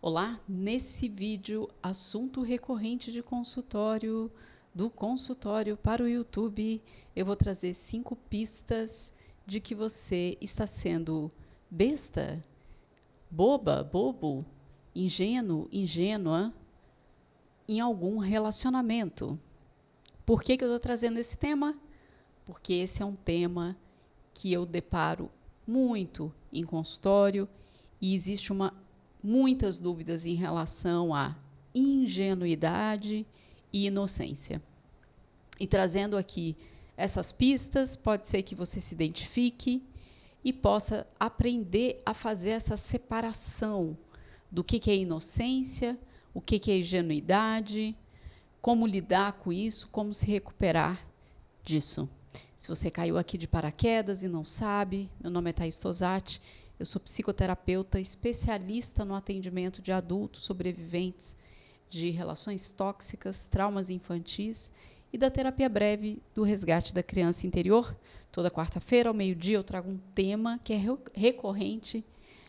Olá, nesse vídeo, assunto recorrente de consultório, do consultório para o YouTube, eu vou trazer 5 pistas de que você está sendo besta, boba, bobo, ingênuo, ingênua em algum relacionamento. Por que eu estou trazendo esse tema? Porque esse é um tema que eu deparo muito em consultório e existe muitas dúvidas em relação à ingenuidade e inocência. E trazendo aqui essas pistas, pode ser que você se identifique e possa aprender a fazer essa separação do que é inocência, o que é ingenuidade, como lidar com isso, como se recuperar disso. Se você caiu aqui de paraquedas e não sabe, meu nome é Thaís Tosati, eu sou psicoterapeuta especialista no atendimento de adultos sobreviventes de relações tóxicas, traumas infantis e da terapia breve do resgate da criança interior. Toda quarta-feira, ao meio-dia, eu trago um tema que é recorrente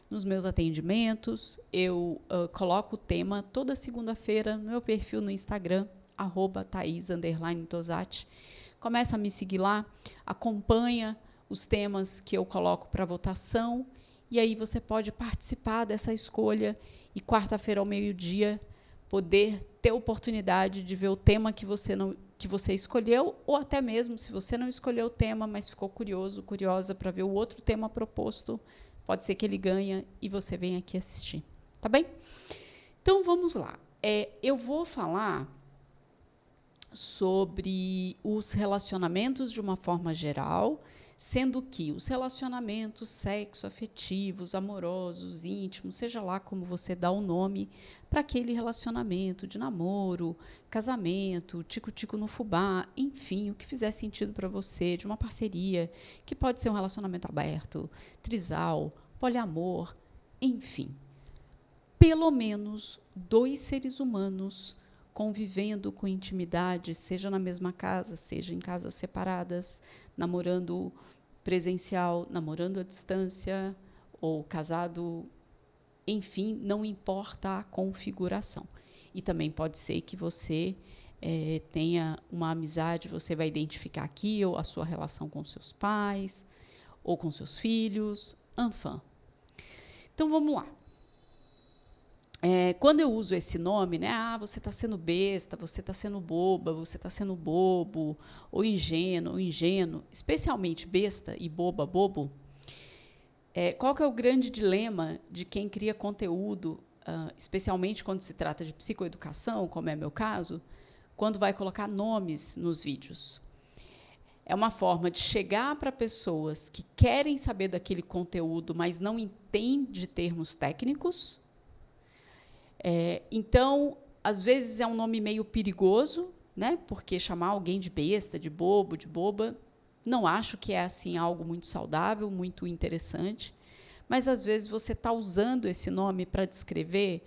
nos meus atendimentos. Eu coloco o tema toda segunda-feira no meu perfil no Instagram, @Thaís_Tosati. Começa a me seguir lá, acompanha os temas que eu coloco para votação e aí você pode participar dessa escolha e quarta-feira ao meio-dia poder ter oportunidade de ver o tema que você escolheu, ou até mesmo se você não escolheu o tema, mas ficou curioso, curiosa para ver o outro tema proposto, pode ser que ele ganhe e você venha aqui assistir, tá bem? Então vamos lá. Eu vou falar sobre os relacionamentos de uma forma geral, sendo que os relacionamentos sexo-afetivos, amorosos, íntimos, seja lá como você dá o nome para aquele relacionamento de namoro, casamento, tico-tico no fubá, enfim, o que fizer sentido para você, de uma parceria, que pode ser um relacionamento aberto, trisal, poliamor, enfim. Pelo menos 2 seres humanos convivendo com intimidade, seja na mesma casa, seja em casas separadas, namorando presencial, namorando à distância ou casado, enfim, não importa a configuração. E também pode ser que você tenha uma amizade, você vai identificar aqui ou a sua relação com seus pais ou com seus filhos, enfim. Então vamos lá. Quando eu uso esse nome, né? Você está sendo besta, você está sendo boba, você está sendo bobo, ou ingênuo, especialmente besta e boba, bobo. Qual que é o grande dilema de quem cria conteúdo, especialmente quando se trata de psicoeducação, como é meu caso, quando vai colocar nomes nos vídeos? É uma forma de chegar para pessoas que querem saber daquele conteúdo, mas não entendem termos técnicos. Então, às vezes é um nome meio perigoso, né? Porque chamar alguém de besta, de bobo, de boba, não acho que é assim algo muito saudável, muito interessante. Mas às vezes você está usando esse nome para descrever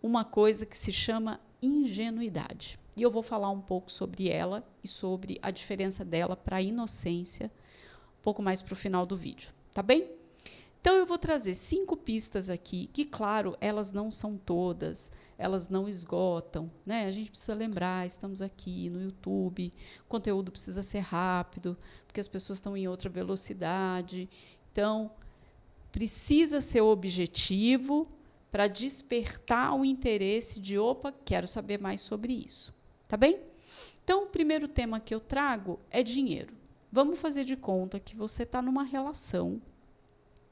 uma coisa que se chama ingenuidade. E eu vou falar um pouco sobre ela e sobre a diferença dela para a inocência, um pouco mais para o final do vídeo, tá bem? Então, eu vou trazer 5 pistas aqui, que, claro, elas não são todas, elas não esgotam, né? A gente precisa lembrar, estamos aqui no YouTube, o conteúdo precisa ser rápido, porque as pessoas estão em outra velocidade. Então, precisa ser objetivo para despertar o interesse de, opa, quero saber mais sobre isso, tá bem? Então, o primeiro tema que eu trago é dinheiro. Vamos fazer de conta que você está numa relação.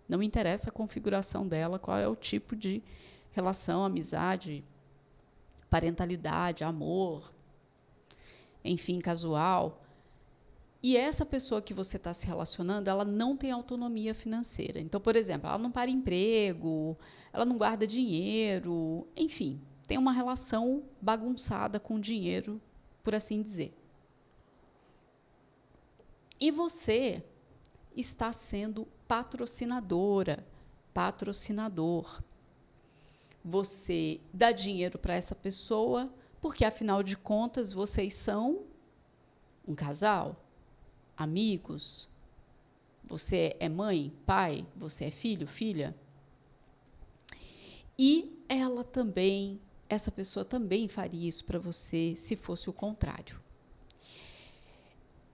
Não interessa a configuração dela, qual é o tipo de relação, amizade, parentalidade, amor, enfim, casual. E essa pessoa que você está se relacionando, ela não tem autonomia financeira. Então, por exemplo, ela não para emprego, ela não guarda dinheiro, enfim, tem uma relação bagunçada com dinheiro, por assim dizer. E você está sendo patrocinadora, patrocinador. Você dá dinheiro para essa pessoa porque, afinal de contas, vocês são um casal, amigos. Você é mãe, pai, você é filho, filha. E essa pessoa também faria isso para você se fosse o contrário.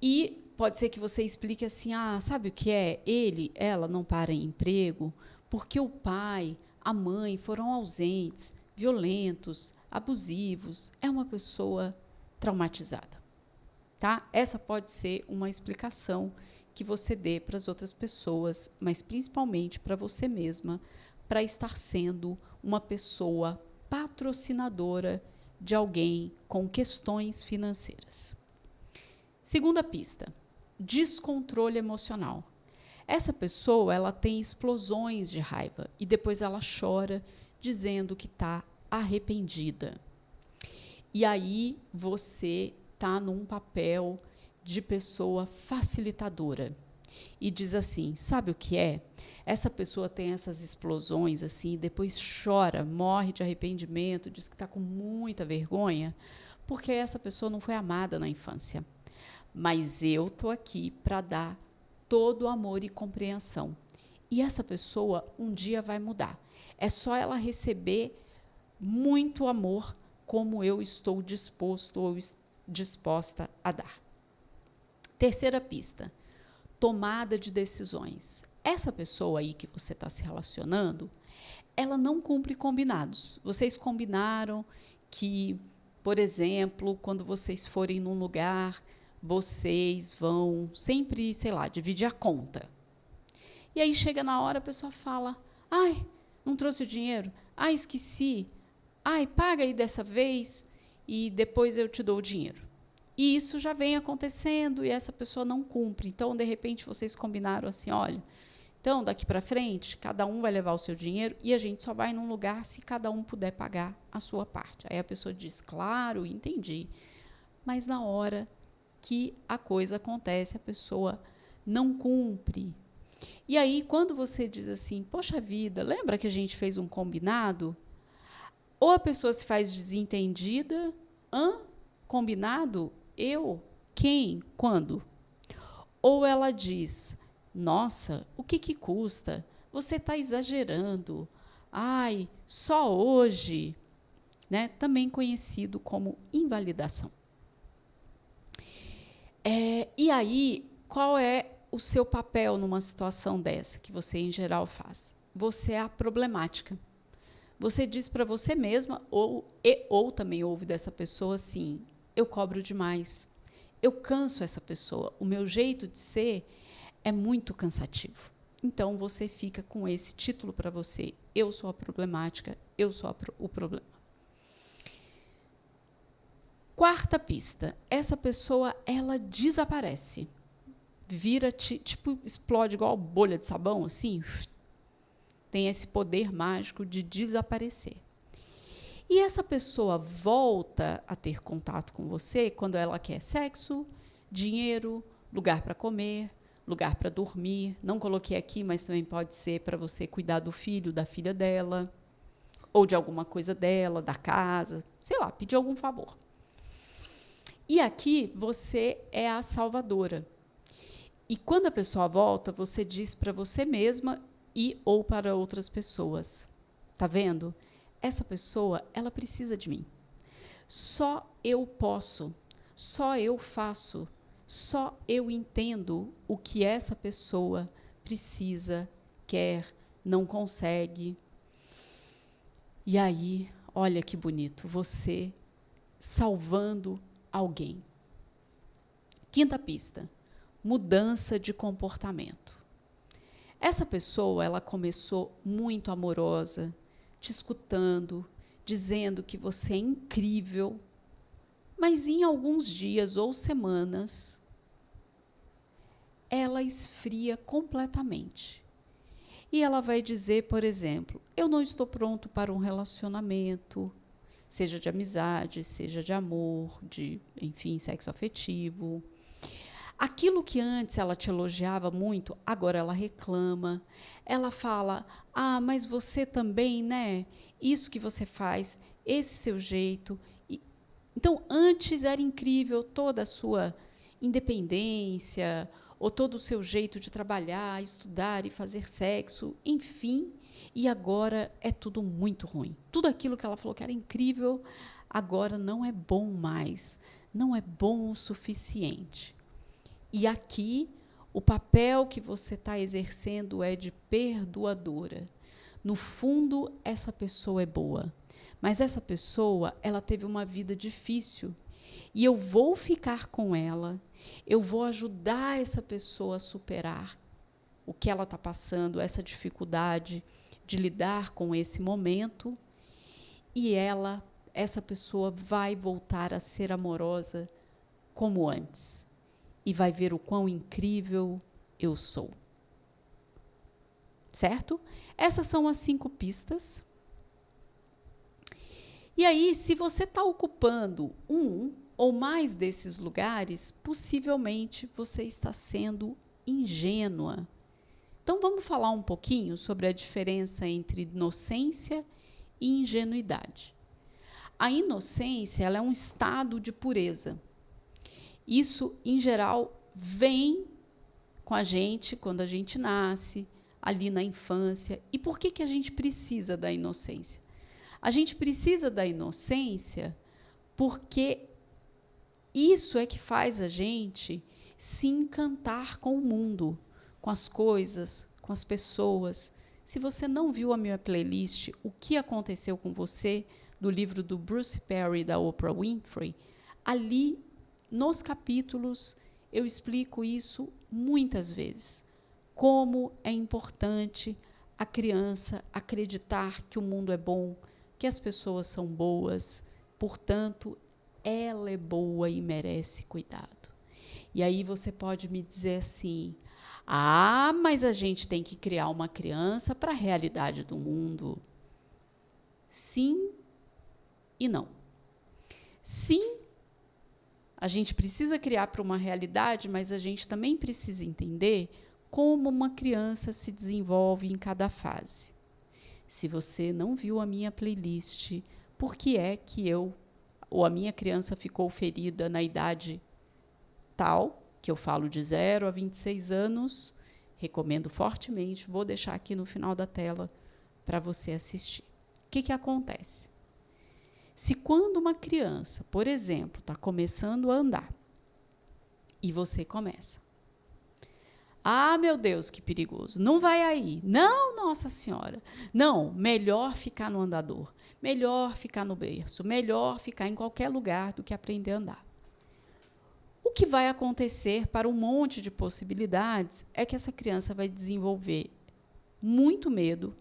E pode ser que você explique assim, sabe o que é? Ela não para em emprego porque o pai, a mãe foram ausentes, violentos, abusivos, é uma pessoa traumatizada, tá? Essa pode ser uma explicação que você dê para as outras pessoas, mas principalmente para você mesma, para estar sendo uma pessoa patrocinadora de alguém com questões financeiras. Segunda pista, descontrole emocional. Essa pessoa, ela tem explosões de raiva e depois ela chora dizendo que está arrependida. E aí você está num papel de pessoa facilitadora e diz assim, sabe o que é? Essa pessoa tem essas explosões assim, depois chora, morre de arrependimento, diz que está com muita vergonha, porque essa pessoa não foi amada na infância. Mas eu estou aqui para dar todo o amor e compreensão. E essa pessoa um dia vai mudar. É só ela receber muito amor como eu estou disposto ou disposta a dar. Terceira pista, tomada de decisões. Essa pessoa aí que você está se relacionando, ela não cumpre combinados. Vocês combinaram que, por exemplo, quando vocês forem num lugar, vocês vão sempre, sei lá, dividir a conta. E aí chega na hora, a pessoa fala, não trouxe o dinheiro, esqueci, paga aí dessa vez e depois eu te dou o dinheiro. E isso já vem acontecendo e essa pessoa não cumpre. Então, de repente, vocês combinaram assim, olha, então, daqui para frente, cada um vai levar o seu dinheiro e a gente só vai num lugar se cada um puder pagar a sua parte. Aí a pessoa diz, claro, entendi. Mas na hora que a coisa acontece, a pessoa não cumpre. E aí, quando você diz assim, poxa vida, lembra que a gente fez um combinado? Ou a pessoa se faz desentendida, combinado? Eu? Quem? Quando? Ou ela diz, nossa, o que custa? Você está exagerando. Só hoje. Né? Também conhecido como invalidação. E aí, qual é o seu papel numa situação dessa, que você, em geral, faz? Você é a problemática. Você diz para você mesma, ou também ouve dessa pessoa assim, eu cobro demais, eu canso essa pessoa, o meu jeito de ser é muito cansativo. Então, você fica com esse título para você, eu sou a problemática, eu sou o problema. Quarta pista, essa pessoa, ela desaparece. Vira, tipo, explode igual bolha de sabão, assim. Tem esse poder mágico de desaparecer. E essa pessoa volta a ter contato com você quando ela quer sexo, dinheiro, lugar para comer, lugar para dormir. Não coloquei aqui, mas também pode ser para você cuidar do filho, da filha dela, ou de alguma coisa dela, da casa, sei lá, pedir algum favor. E aqui você é a salvadora. E quando a pessoa volta, você diz para você mesma e ou para outras pessoas. Tá vendo? Essa pessoa, ela precisa de mim. Só eu posso, só eu faço, só eu entendo o que essa pessoa precisa, quer, não consegue. E aí, olha que bonito, você salvando alguém. Quinta pista, mudança de comportamento. Essa pessoa, ela começou muito amorosa, te escutando, dizendo que você é incrível, mas em alguns dias ou semanas, ela esfria completamente. E ela vai dizer, por exemplo, eu não estou pronto para um relacionamento, seja de amizade, seja de amor, de, enfim, sexo afetivo. Aquilo que antes ela te elogiava muito, agora ela reclama. Ela fala, mas você também, né? Isso que você faz, esse seu jeito. Então, antes era incrível toda a sua independência, ou todo o seu jeito de trabalhar, estudar e fazer sexo, enfim, e agora é tudo muito ruim. Tudo aquilo que ela falou que era incrível, agora não é bom mais, não é bom o suficiente. E aqui, o papel que você está exercendo é de perdoadora. No fundo, essa pessoa é boa, mas essa pessoa, ela teve uma vida difícil e eu vou ficar com ela, eu vou ajudar essa pessoa a superar o que ela está passando, essa dificuldade de lidar com esse momento, e essa pessoa vai voltar a ser amorosa como antes e vai ver o quão incrível eu sou. Certo? Essas são as 5 pistas. E aí, se você está ocupando um ou mais desses lugares, possivelmente você está sendo ingênua. Então, vamos falar um pouquinho sobre a diferença entre inocência e ingenuidade. A inocência, ela é um estado de pureza. Isso, em geral, vem com a gente quando a gente nasce, ali na infância. E por que a gente precisa da inocência? A gente precisa da inocência porque isso é que faz a gente se encantar com o mundo, com as coisas, com as pessoas. Se você não viu a minha playlist, O que Aconteceu com Você, do livro do Bruce Perry e da Oprah Winfrey, ali nos capítulos eu explico isso muitas vezes. Como é importante a criança acreditar que o mundo é bom, que as pessoas são boas, portanto, ela é boa e merece cuidado. E aí você pode me dizer assim: ah, mas a gente tem que criar uma criança para a realidade do mundo. Sim e não. Sim, a gente precisa criar para uma realidade, mas a gente também precisa entender como uma criança se desenvolve em cada fase. Se você não viu a minha playlist, por que é que a minha criança ficou ferida na idade tal, que eu falo de 0 a 26 anos, recomendo fortemente, vou deixar aqui no final da tela para você assistir. O que acontece? Se quando uma criança, por exemplo, está começando a andar, e você começa: ah, meu Deus, que perigoso, não vai aí, não, Nossa Senhora, não, melhor ficar no andador, melhor ficar no berço, melhor ficar em qualquer lugar do que aprender a andar. O que vai acontecer para um monte de possibilidades é que essa criança vai desenvolver muito medo,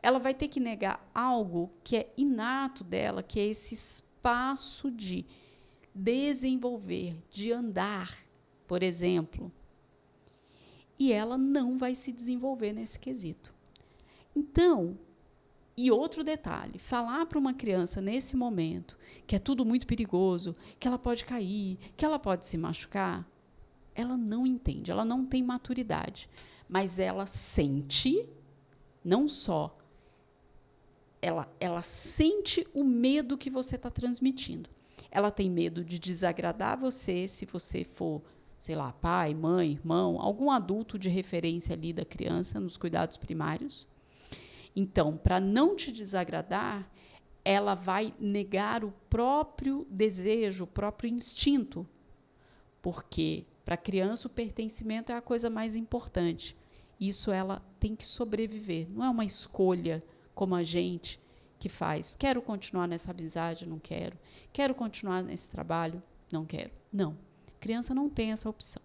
ela vai ter que negar algo que é inato dela, que é esse espaço de desenvolver, de andar, por exemplo, e ela não vai se desenvolver nesse quesito. Então, e outro detalhe, falar para uma criança nesse momento que é tudo muito perigoso, que ela pode cair, que ela pode se machucar, ela não entende, ela não tem maturidade, mas ela sente, não só, ela sente o medo que você está transmitindo. Ela tem medo de desagradar você, se você for, sei lá, pai, mãe, irmão, algum adulto de referência ali da criança nos cuidados primários. Então, para não te desagradar, ela vai negar o próprio desejo, o próprio instinto, porque para a criança o pertencimento é a coisa mais importante. Isso ela tem que sobreviver, não é uma escolha como a gente que faz. Quero continuar nessa amizade? Não quero. Quero continuar nesse trabalho? Não quero. Não. Criança não tem essa opção.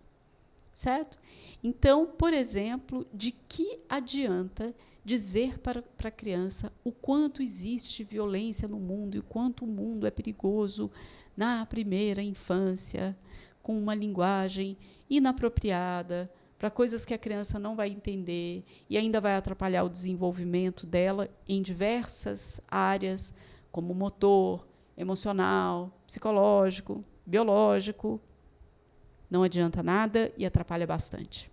Certo? Então, por exemplo, de que adianta dizer para a criança o quanto existe violência no mundo e o quanto o mundo é perigoso na primeira infância, com uma linguagem inapropriada, para coisas que a criança não vai entender e ainda vai atrapalhar o desenvolvimento dela em diversas áreas, como motor, emocional, psicológico, biológico. Não adianta nada e atrapalha bastante.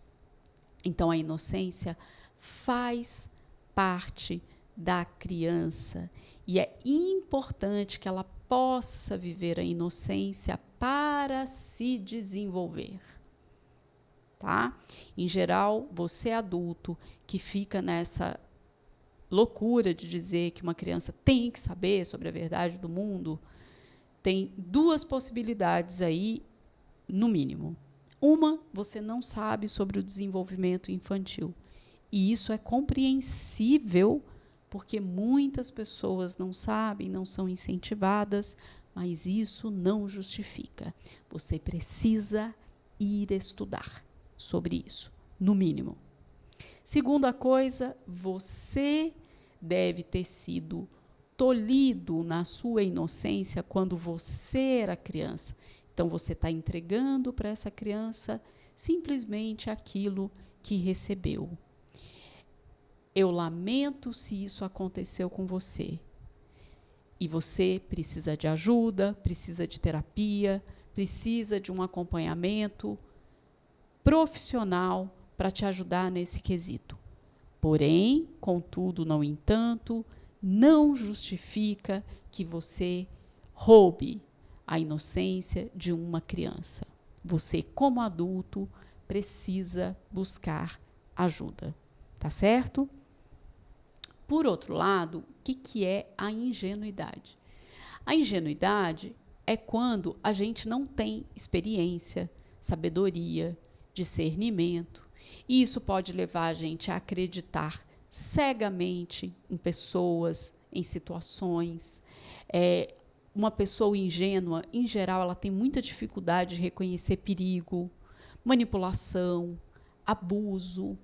Então, a inocência faz parte da criança e é importante que ela possa viver a inocência para se desenvolver. tá? Em geral, você adulto que fica nessa loucura de dizer que uma criança tem que saber sobre a verdade do mundo, tem duas possibilidades aí, no mínimo. Uma, você não sabe sobre o desenvolvimento infantil. E isso é compreensível, porque muitas pessoas não sabem, não são incentivadas, mas isso não justifica. Você precisa ir estudar sobre isso, no mínimo. Segunda coisa, você deve ter sido tolhido na sua inocência quando você era criança. Então, você está entregando para essa criança simplesmente aquilo que recebeu. Eu lamento se isso aconteceu com você. E você precisa de ajuda, precisa de terapia, precisa de um acompanhamento profissional para te ajudar nesse quesito. Porém, contudo, no entanto, não justifica que você roube a inocência de uma criança. Você, como adulto, precisa buscar ajuda, tá certo? Por outro lado, o que é a ingenuidade? A ingenuidade é quando a gente não tem experiência, sabedoria, discernimento, e isso pode levar a gente a acreditar cegamente em pessoas, em situações. Uma pessoa ingênua, em geral, ela tem muita dificuldade de reconhecer perigo, manipulação, abuso.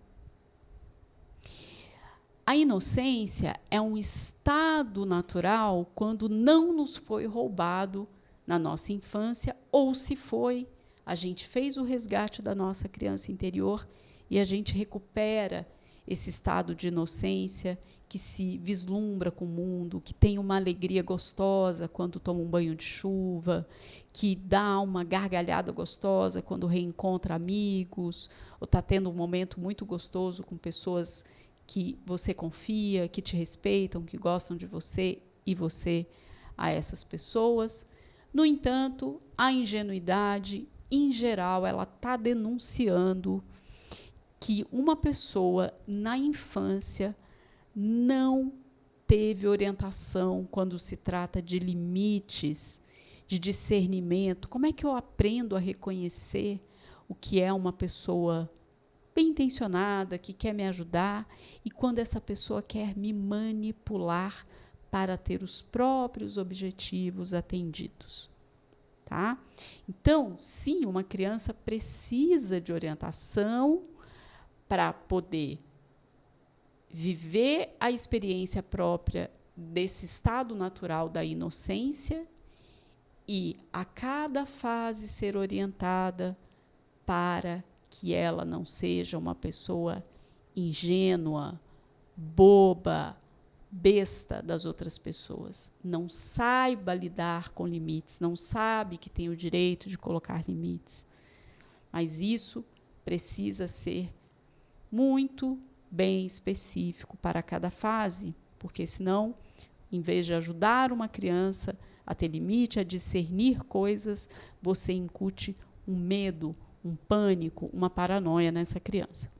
A inocência é um estado natural quando não nos foi roubado na nossa infância, ou se foi, a gente fez o resgate da nossa criança interior e a gente recupera esse estado de inocência que se vislumbra com o mundo, que tem uma alegria gostosa quando toma um banho de chuva, que dá uma gargalhada gostosa quando reencontra amigos, ou está tendo um momento muito gostoso com pessoas que você confia, que te respeitam, que gostam de você e você a essas pessoas. No entanto, a ingenuidade, em geral, ela está denunciando que uma pessoa na infância não teve orientação quando se trata de limites, de discernimento. Como é que eu aprendo a reconhecer o que é uma pessoa bem intencionada, que quer me ajudar, e quando essa pessoa quer me manipular para ter os próprios objetivos atendidos, tá? Então, sim, uma criança precisa de orientação para poder viver a experiência própria desse estado natural da inocência e a cada fase ser orientada para que ela não seja uma pessoa ingênua, boba, besta das outras pessoas. Não saiba lidar com limites, não sabe que tem o direito de colocar limites. Mas isso precisa ser muito bem específico para cada fase, porque senão, em vez de ajudar uma criança a ter limite, a discernir coisas, você incute um medo, um pânico, uma paranoia nessa criança.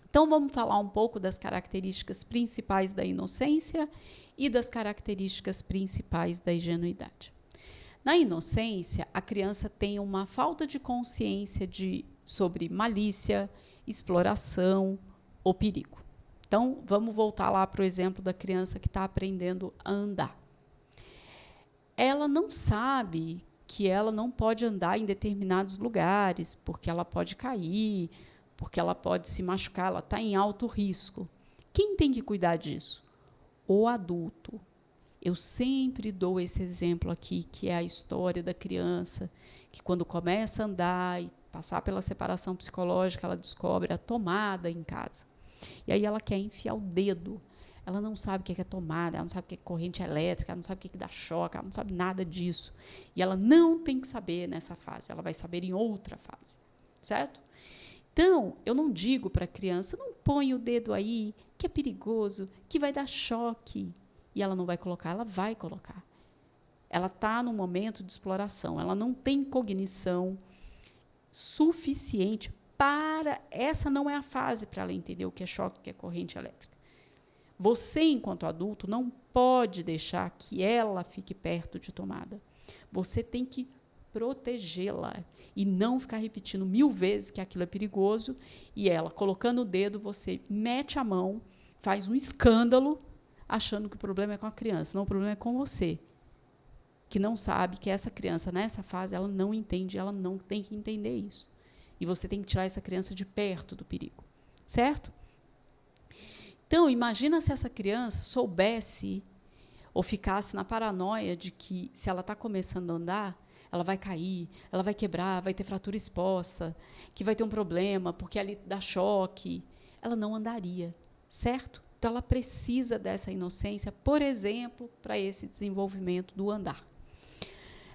Então, vamos falar um pouco das características principais da inocência e das características principais da ingenuidade. Na inocência, a criança tem uma falta de consciência sobre malícia, exploração ou perigo. Então, vamos voltar lá para o exemplo da criança que está aprendendo a andar. Ela não sabe que ela não pode andar em determinados lugares, porque ela pode cair, porque ela pode se machucar, ela está em alto risco. Quem tem que cuidar disso? O adulto. Eu sempre dou esse exemplo aqui, que é a história da criança, que quando começa a andar e passar pela separação psicológica, ela descobre a tomada em casa. E aí ela quer enfiar o dedo. Ela não sabe o que é tomada, ela não sabe o que é corrente elétrica, ela não sabe o que dá choque, ela não sabe nada disso. E ela não tem que saber nessa fase, ela vai saber em outra fase, certo? Então, eu não digo para a criança, não põe o dedo aí, que é perigoso, que vai dar choque. E ela não vai colocar, ela vai colocar. Ela está num momento de exploração, ela não tem cognição suficiente essa não é a fase para ela entender o que é choque, o que é corrente elétrica. Você, enquanto adulto, não pode deixar que ela fique perto de tomada. Você tem que protegê-la e não ficar repetindo 1000 vezes que aquilo é perigoso e ela, colocando o dedo, você mete a mão, faz um escândalo, achando que o problema é com a criança. Não, o problema é com você, que não sabe que essa criança, nessa fase, ela não entende, ela não tem que entender isso. E você tem que tirar essa criança de perto do perigo, certo? Então, imagina se essa criança soubesse ou ficasse na paranoia de que, se ela está começando a andar, ela vai cair, ela vai quebrar, vai ter fratura exposta, que vai ter um problema, porque ali dá choque. Ela não andaria, certo? Então, ela precisa dessa inocência, por exemplo, para esse desenvolvimento do andar.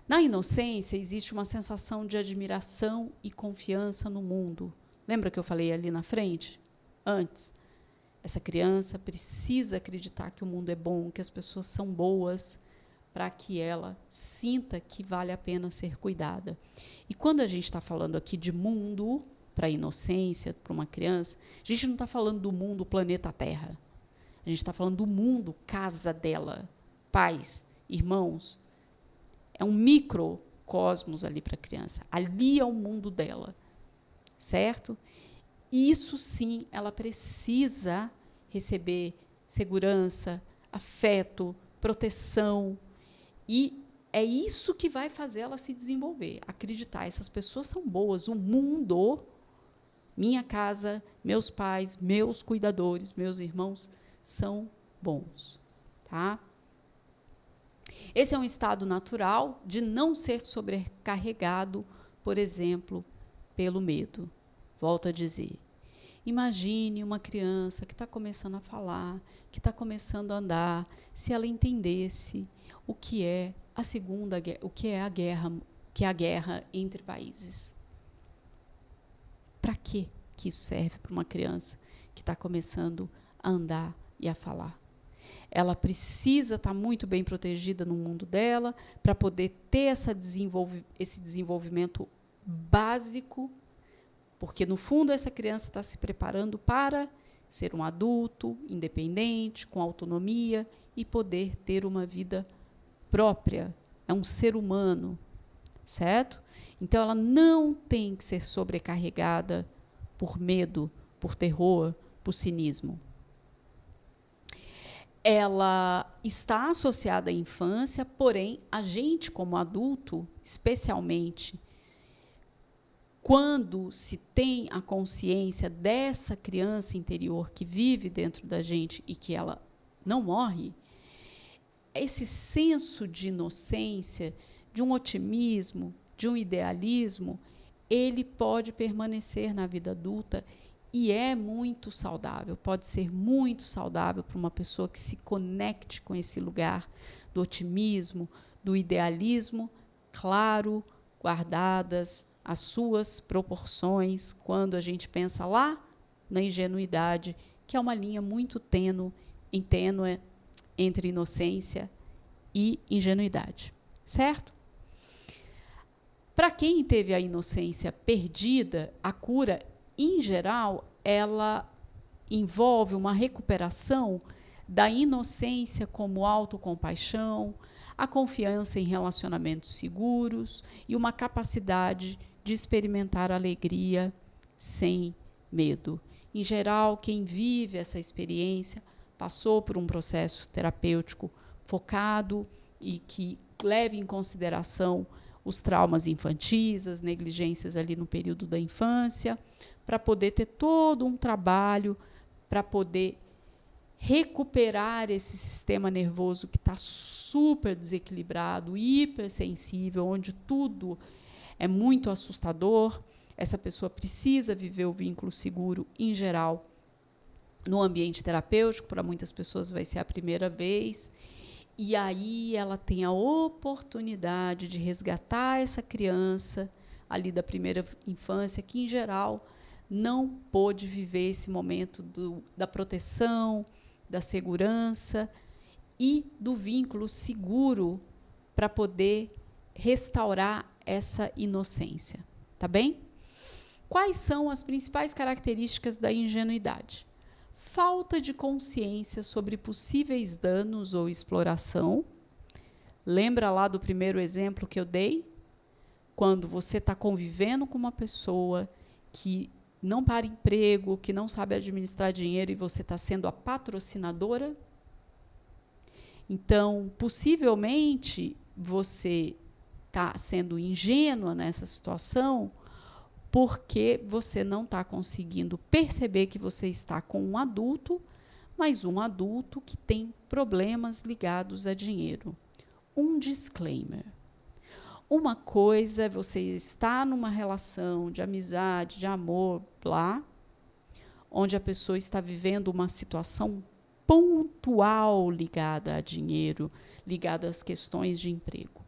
Na inocência, existe uma sensação de admiração e confiança no mundo. Lembra que eu falei ali na frente? Antes. Essa criança precisa acreditar que o mundo é bom, que as pessoas são boas, para que ela sinta que vale a pena ser cuidada. E quando a gente está falando aqui de mundo, para a inocência, para uma criança, a gente não está falando do mundo planeta Terra. A gente está falando do mundo casa dela, pais, irmãos. É um microcosmos ali para a criança. Ali é o mundo dela, certo? Isso sim, ela precisa receber segurança, afeto, proteção. E é isso que vai fazer ela se desenvolver. Acreditar, essas pessoas são boas, o mundo, minha casa, meus pais, meus cuidadores, meus irmãos, são bons. Tá? Esse é um estado natural de não ser sobrecarregado, por exemplo, pelo medo. Volto a dizer, imagine uma criança que está começando a falar, que está começando a andar, se ela entendesse o que é a segunda, o que é a guerra entre países. Para que isso serve para uma criança que está começando a andar e a falar? Ela precisa estar muito bem protegida no mundo dela para poder ter esse desenvolvimento básico, porque, no fundo, essa criança está se preparando para ser um adulto independente, com autonomia e poder ter uma vida própria. É um ser humano, certo? Então, ela não tem que ser sobrecarregada por medo, por terror, por cinismo. Ela está associada à infância, porém, a gente, como adulto, especialmente quando se tem a consciência dessa criança interior que vive dentro da gente e que ela não morre, esse senso de inocência, de um otimismo, de um idealismo, ele pode permanecer na vida adulta e é muito saudável, pode ser muito saudável para uma pessoa que se conecte com esse lugar do otimismo, do idealismo, claro, guardadas as suas proporções, quando a gente pensa lá na ingenuidade, que é uma linha muito tênue entre inocência e ingenuidade, certo? Para quem teve a inocência perdida, a cura, em geral, ela envolve uma recuperação da inocência como autocompaixão, a confiança em relacionamentos seguros e uma capacidade de experimentar alegria sem medo. Em geral, quem vive essa experiência passou por um processo terapêutico focado e que leve em consideração os traumas infantis, as negligências ali no período da infância, para poder ter todo um trabalho, para poder recuperar esse sistema nervoso que está super desequilibrado, hipersensível, onde tudo é muito assustador. Essa pessoa precisa viver o vínculo seguro, em geral, no ambiente terapêutico. Para muitas pessoas vai ser a primeira vez. E aí ela tem a oportunidade de resgatar essa criança ali da primeira infância, que, em geral, não pôde viver esse momento da proteção, da segurança e do vínculo seguro para poder restaurar essa inocência, tá bem? Quais são as principais características da ingenuidade? Falta de consciência sobre possíveis danos ou exploração. Lembra lá do primeiro exemplo que eu dei? Quando você está convivendo com uma pessoa que não para emprego, que não sabe administrar dinheiro e você está sendo a patrocinadora. Então, possivelmente, você está sendo ingênua nessa situação porque você não está conseguindo perceber que você está com um adulto, mas um adulto que tem problemas ligados a dinheiro. Um disclaimer. Uma coisa é você estar numa relação de amizade, de amor, lá, onde a pessoa está vivendo uma situação pontual ligada a dinheiro, ligada às questões de emprego.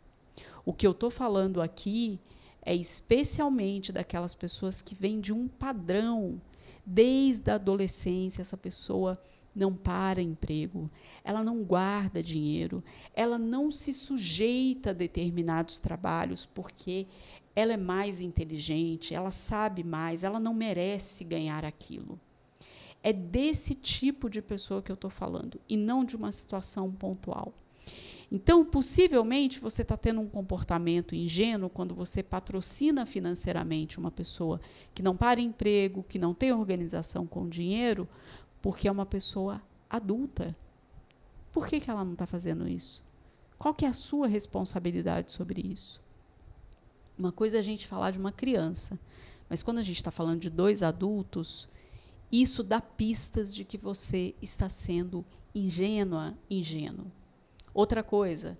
O que eu estou falando aqui é especialmente daquelas pessoas que vêm de um padrão. Desde a adolescência, essa pessoa não para emprego, ela não guarda dinheiro, ela não se sujeita a determinados trabalhos porque ela é mais inteligente, ela sabe mais, ela não merece ganhar aquilo. É desse tipo de pessoa que eu estou falando, e não de uma situação pontual. Então, possivelmente, você está tendo um comportamento ingênuo quando você patrocina financeiramente uma pessoa que não para emprego, que não tem organização com dinheiro, porque é uma pessoa adulta. Por que ela não está fazendo isso? Qual que é a sua responsabilidade sobre isso? Uma coisa é a gente falar de uma criança, mas quando a gente está falando de dois adultos, isso dá pistas de que você está sendo ingênua, ingênuo. Outra coisa,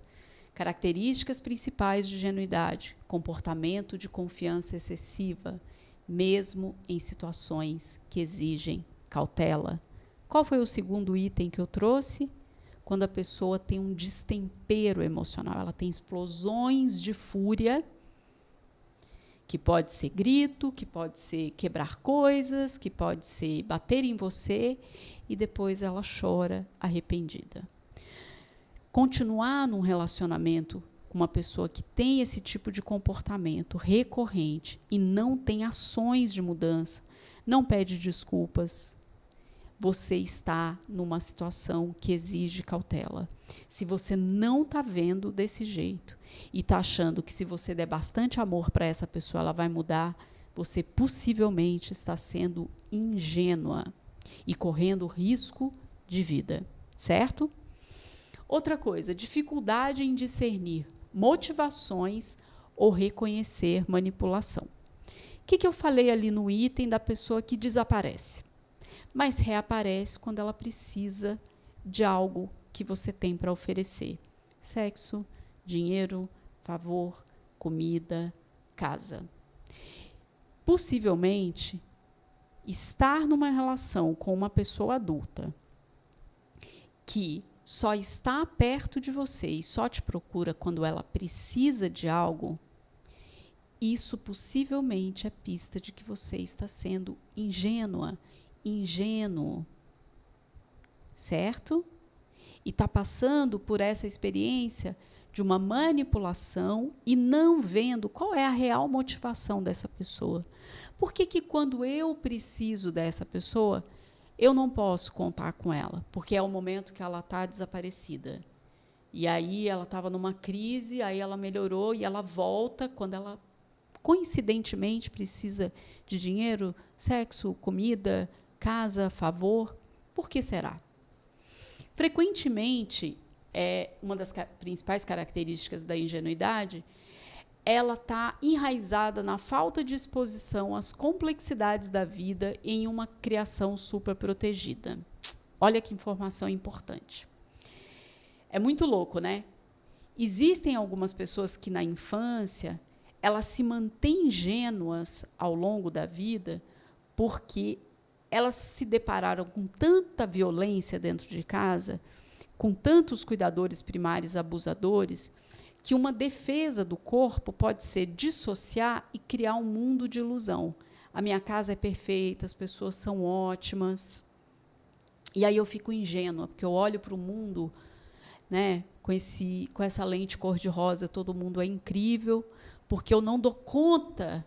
características principais de ingenuidade, comportamento de confiança excessiva, mesmo em situações que exigem cautela. Qual foi o segundo item que eu trouxe? Quando a pessoa tem um destempero emocional, ela tem explosões de fúria, que pode ser grito, que pode ser quebrar coisas, que pode ser bater em você, e depois ela chora arrependida. Continuar num relacionamento com uma pessoa que tem esse tipo de comportamento recorrente e não tem ações de mudança, não pede desculpas, você está numa situação que exige cautela. Se você não está vendo desse jeito e está achando que se você der bastante amor para essa pessoa, ela vai mudar, você possivelmente está sendo ingênua e correndo risco de vida, certo? Outra coisa, dificuldade em discernir motivações ou reconhecer manipulação. O que eu falei ali no item da pessoa que desaparece? Mas reaparece quando ela precisa de algo que você tem para oferecer. Sexo, dinheiro, favor, comida, casa. Possivelmente, estar numa relação com uma pessoa adulta que só está perto de você e só te procura quando ela precisa de algo, isso possivelmente é pista de que você está sendo ingênua, ingênuo, certo? E está passando por essa experiência de uma manipulação e não vendo qual é a real motivação dessa pessoa. Por que quando eu preciso dessa pessoa, eu não posso contar com ela? Porque é o momento que ela está desaparecida. E aí ela estava numa crise, aí ela melhorou e ela volta quando ela coincidentemente precisa de dinheiro, sexo, comida, casa, favor. Por que será? Frequentemente, uma das principais características da ingenuidade, ela está enraizada na falta de exposição às complexidades da vida em uma criação super protegida. Olha que informação importante. É muito louco, né? Existem algumas pessoas que na infância elas se mantêm ingênuas ao longo da vida porque elas se depararam com tanta violência dentro de casa, com tantos cuidadores primários abusadores, que uma defesa do corpo pode ser dissociar e criar um mundo de ilusão. A minha casa é perfeita, as pessoas são ótimas. E aí eu fico ingênua, porque eu olho para o mundo, né, com essa lente cor-de-rosa, todo mundo é incrível, porque eu não dou conta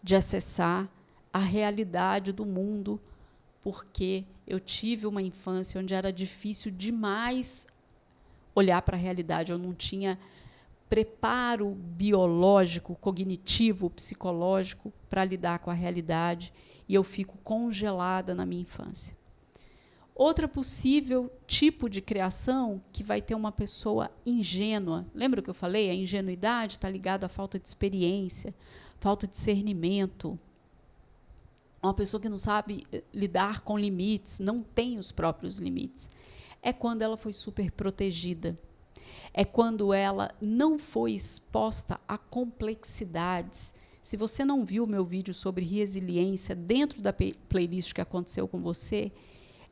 de acessar a realidade do mundo, porque eu tive uma infância onde era difícil demais olhar para a realidade. Eu não tinha preparo biológico, cognitivo, psicológico para lidar com a realidade, e eu fico congelada na minha infância. Outra possível tipo de criação que vai ter uma pessoa ingênua. Lembra que eu falei? A ingenuidade está ligada à falta de experiência, falta de discernimento. Uma pessoa que não sabe lidar com limites, não tem os próprios limites. É quando ela foi super protegida. É quando ela não foi exposta a complexidades. Se você não viu o meu vídeo sobre resiliência dentro da playlist que aconteceu com você,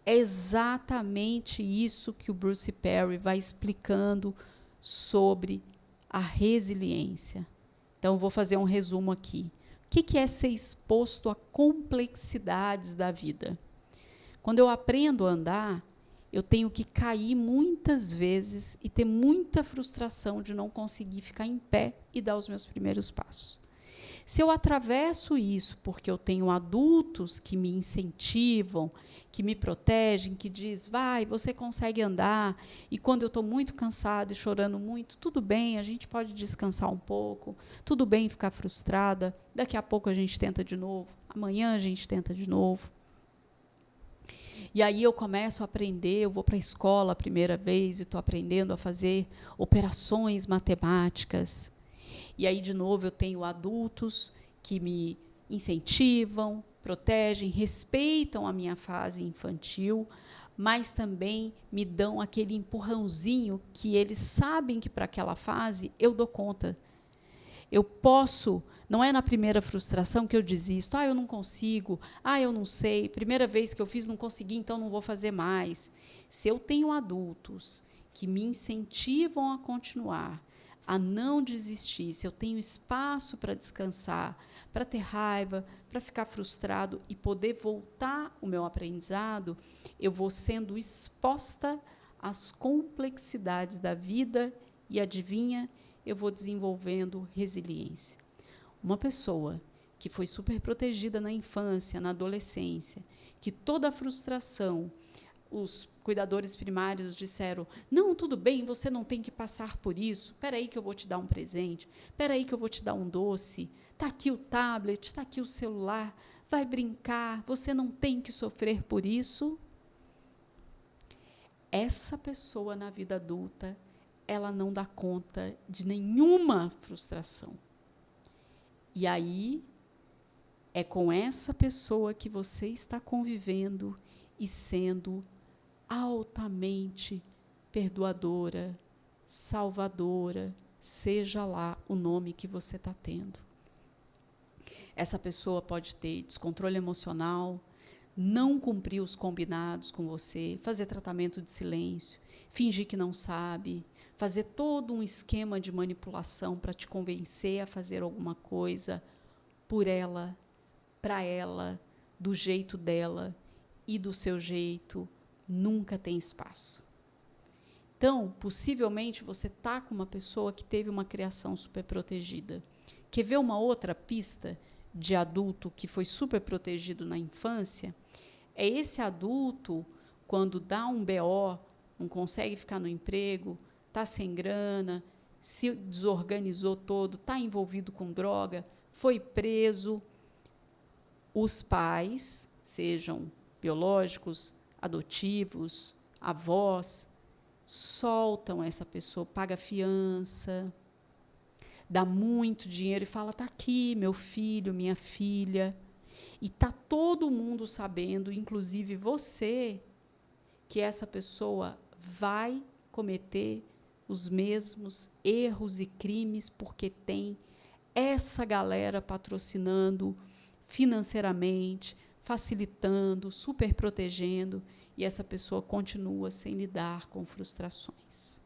é exatamente isso que o Bruce Perry vai explicando sobre a resiliência. Então, vou fazer um resumo aqui. O que é ser exposto a complexidades da vida? Quando eu aprendo a andar, eu tenho que cair muitas vezes e ter muita frustração de não conseguir ficar em pé e dar os meus primeiros passos. Se eu atravesso isso porque eu tenho adultos que me incentivam, que me protegem, que diz, vai, você consegue andar, e quando eu estou muito cansada e chorando muito, tudo bem, a gente pode descansar um pouco, tudo bem ficar frustrada, daqui a pouco a gente tenta de novo, amanhã a gente tenta de novo. E aí eu começo a aprender, eu vou para a escola a primeira vez e estou aprendendo a fazer operações matemáticas. E aí, de novo, eu tenho adultos que me incentivam, protegem, respeitam a minha fase infantil, mas também me dão aquele empurrãozinho que eles sabem que para aquela fase eu dou conta. Eu posso, não é na primeira frustração que eu desisto, eu não consigo, eu não sei, primeira vez que eu fiz não consegui, então não vou fazer mais. Se eu tenho adultos que me incentivam a continuar, a não desistir, se eu tenho espaço para descansar, para ter raiva, para ficar frustrado e poder voltar o meu aprendizado, eu vou sendo exposta às complexidades da vida e, adivinha, eu vou desenvolvendo resiliência. Uma pessoa que foi super protegida na infância, na adolescência, que toda a frustração, os cuidadores primários disseram, não, tudo bem, você não tem que passar por isso, espera aí que eu vou te dar um presente, espera aí que eu vou te dar um doce, está aqui o tablet, está aqui o celular, vai brincar, você não tem que sofrer por isso. Essa pessoa na vida adulta, ela não dá conta de nenhuma frustração. E aí, é com essa pessoa que você está convivendo e sendo altamente perdoadora, salvadora, seja lá o nome que você está tendo. Essa pessoa pode ter descontrole emocional, não cumprir os combinados com você, fazer tratamento de silêncio, fingir que não sabe, fazer todo um esquema de manipulação para te convencer a fazer alguma coisa por ela, para ela, do jeito dela e do seu jeito, nunca tem espaço. Então, possivelmente, você está com uma pessoa que teve uma criação super protegida. Quer ver uma outra pista de adulto que foi super protegido na infância? É esse adulto, quando dá um BO, não consegue ficar no emprego, está sem grana, se desorganizou todo, está envolvido com droga, foi preso. Os pais, sejam biológicos, adotivos, avós, soltam essa pessoa, paga fiança, dá muito dinheiro e fala, está aqui meu filho, minha filha. E está todo mundo sabendo, inclusive você, que essa pessoa vai cometer os mesmos erros e crimes porque tem essa galera patrocinando financeiramente, facilitando, super protegendo, e essa pessoa continua sem lidar com frustrações.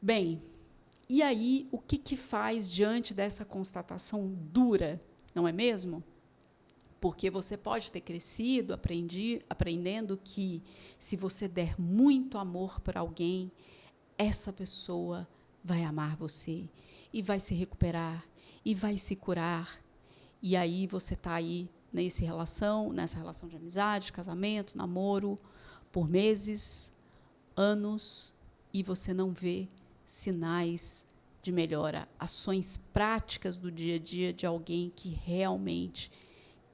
Bem, e aí o que faz diante dessa constatação dura, não é mesmo? Porque você pode ter crescido, aprendendo que se você der muito amor para alguém, essa pessoa vai amar você e vai se recuperar e vai se curar. E aí você está aí nessa relação de amizade, casamento, namoro, por meses, anos, e você não vê sinais de melhora, ações práticas do dia a dia de alguém que realmente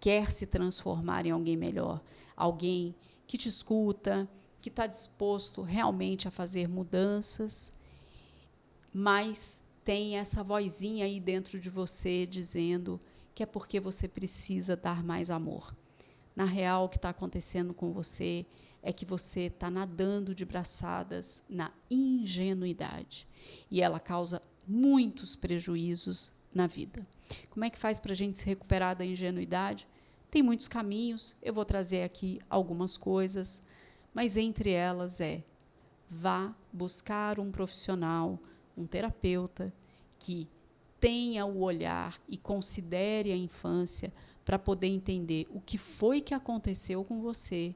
quer se transformar em alguém melhor, alguém que te escuta, que está disposto realmente a fazer mudanças, mas tem essa vozinha aí dentro de você dizendo que é porque você precisa dar mais amor. Na real, o que está acontecendo com você é que você está nadando de braçadas na ingenuidade. E ela causa muitos prejuízos na vida. Como é que faz para a gente se recuperar da ingenuidade? Tem muitos caminhos, eu vou trazer aqui algumas coisas, mas entre elas vá buscar um profissional, um terapeuta, que tenha o olhar e considere a infância para poder entender o que foi que aconteceu com você,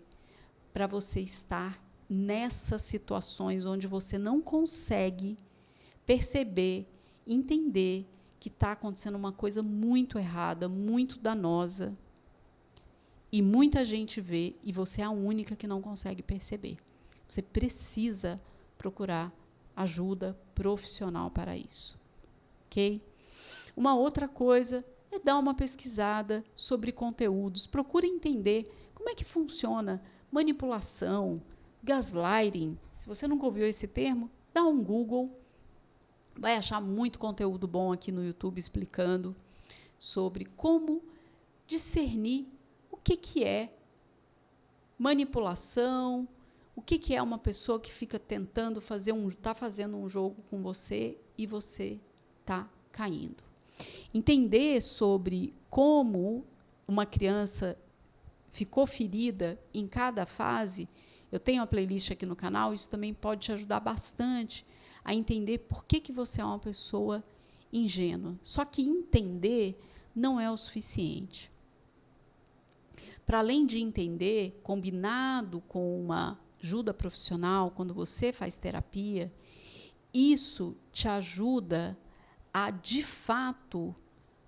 para você estar nessas situações onde você não consegue perceber, entender que está acontecendo uma coisa muito errada, muito danosa, e muita gente vê e você é a única que não consegue perceber. Você precisa procurar ajuda profissional para isso, ok? Uma outra coisa é dar uma pesquisada sobre conteúdos. Procure entender como é que funciona manipulação, gaslighting. Se você nunca ouviu esse termo, dá um Google. Vai achar muito conteúdo bom aqui no YouTube explicando sobre como discernir o que é manipulação, o que é uma pessoa que fica tentando tá fazendo um jogo com você e você tá caindo. Entender sobre como uma criança ficou ferida em cada fase, eu tenho uma playlist aqui no canal, isso também pode te ajudar bastante a entender por que você é uma pessoa ingênua. Só que entender não é o suficiente. Para além de entender, combinado com uma ajuda profissional, quando você faz terapia, isso te ajuda a, de fato,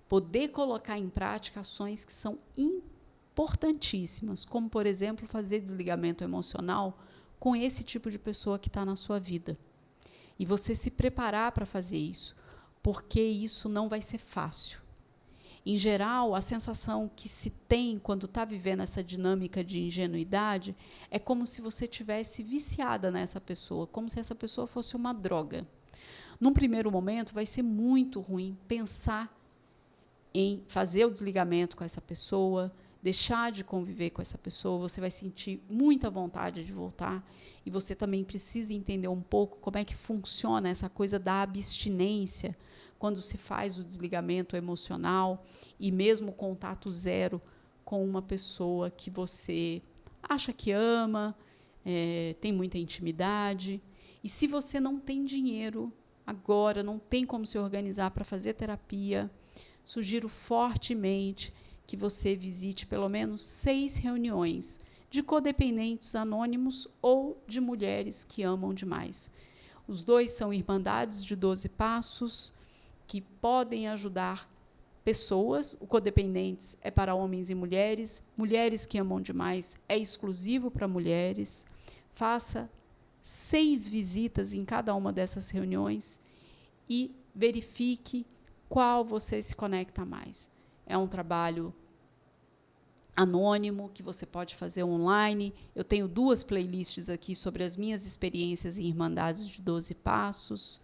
poder colocar em prática ações que são importantíssimas, como, por exemplo, fazer desligamento emocional com esse tipo de pessoa que está na sua vida. E você se preparar para fazer isso, porque isso não vai ser fácil. Em geral, a sensação que se tem quando está vivendo essa dinâmica de ingenuidade é como se você tivesse viciada nessa pessoa, como se essa pessoa fosse uma droga. Num primeiro momento, vai ser muito ruim pensar em fazer o desligamento com essa pessoa, deixar de conviver com essa pessoa, você vai sentir muita vontade de voltar, e você também precisa entender um pouco como é que funciona essa coisa da abstinência, quando se faz o desligamento emocional e mesmo contato zero com uma pessoa que você acha que ama, tem muita intimidade. E se você não tem dinheiro agora, não tem como se organizar para fazer terapia, sugiro fortemente que você visite pelo menos 6 reuniões de codependentes anônimos ou de mulheres que amam demais. Os dois são Irmandades de 12 Passos, que podem ajudar pessoas. O Codependentes é para homens e mulheres. Mulheres que amam demais é exclusivo para mulheres. Faça 6 visitas em cada uma dessas reuniões e verifique qual você se conecta mais. É um trabalho anônimo que você pode fazer online. Eu tenho 2 playlists aqui sobre as minhas experiências em Irmandades de 12 Passos.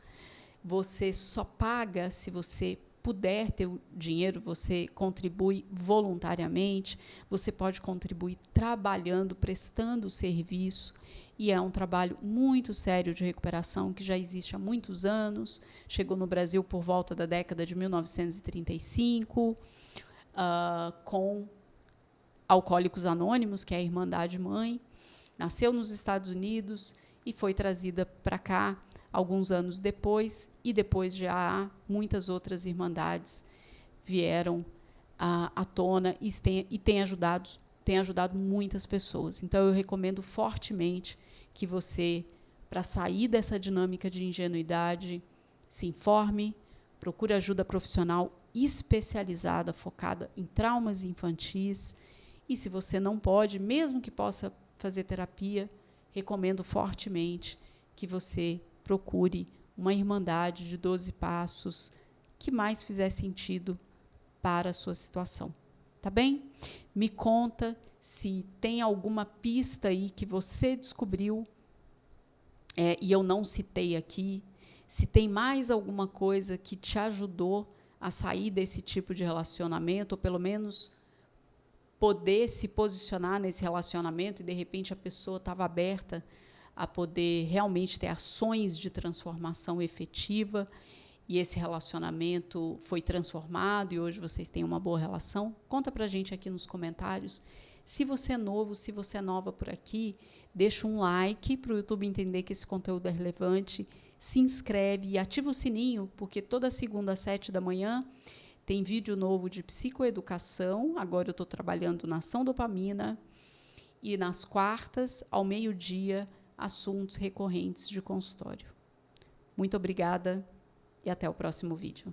Você só paga se você puder ter o dinheiro, você contribui voluntariamente, você pode contribuir trabalhando, prestando serviço, e é um trabalho muito sério de recuperação que já existe há muitos anos, chegou no Brasil por volta da década de 1935, com Alcoólicos Anônimos, que é a Irmandade Mãe, nasceu nos Estados Unidos e foi trazida para cá alguns anos depois, e depois já muitas outras irmandades vieram à tona e têm ajudado muitas pessoas. Então, eu recomendo fortemente que você, para sair dessa dinâmica de ingenuidade, se informe, procure ajuda profissional especializada, focada em traumas infantis. E se você não pode, mesmo que possa fazer terapia, recomendo fortemente que você procure uma irmandade de 12 passos que mais fizer sentido para a sua situação. Tá bem? Me conta se tem alguma pista aí que você descobriu e eu não citei aqui, se tem mais alguma coisa que te ajudou a sair desse tipo de relacionamento, ou pelo menos poder se posicionar nesse relacionamento e, de repente, a pessoa estava aberta a poder realmente ter ações de transformação efetiva e esse relacionamento foi transformado e hoje vocês têm uma boa relação. Conta pra gente aqui nos comentários. Se você é novo, se você é nova por aqui, deixa um like para o YouTube entender que esse conteúdo é relevante, se inscreve e ativa o sininho, porque toda segunda às 7 da manhã tem vídeo novo de psicoeducação. Agora eu estou trabalhando na ação dopamina e nas quartas, ao meio-dia, assuntos recorrentes de consultório. Muito obrigada e até o próximo vídeo.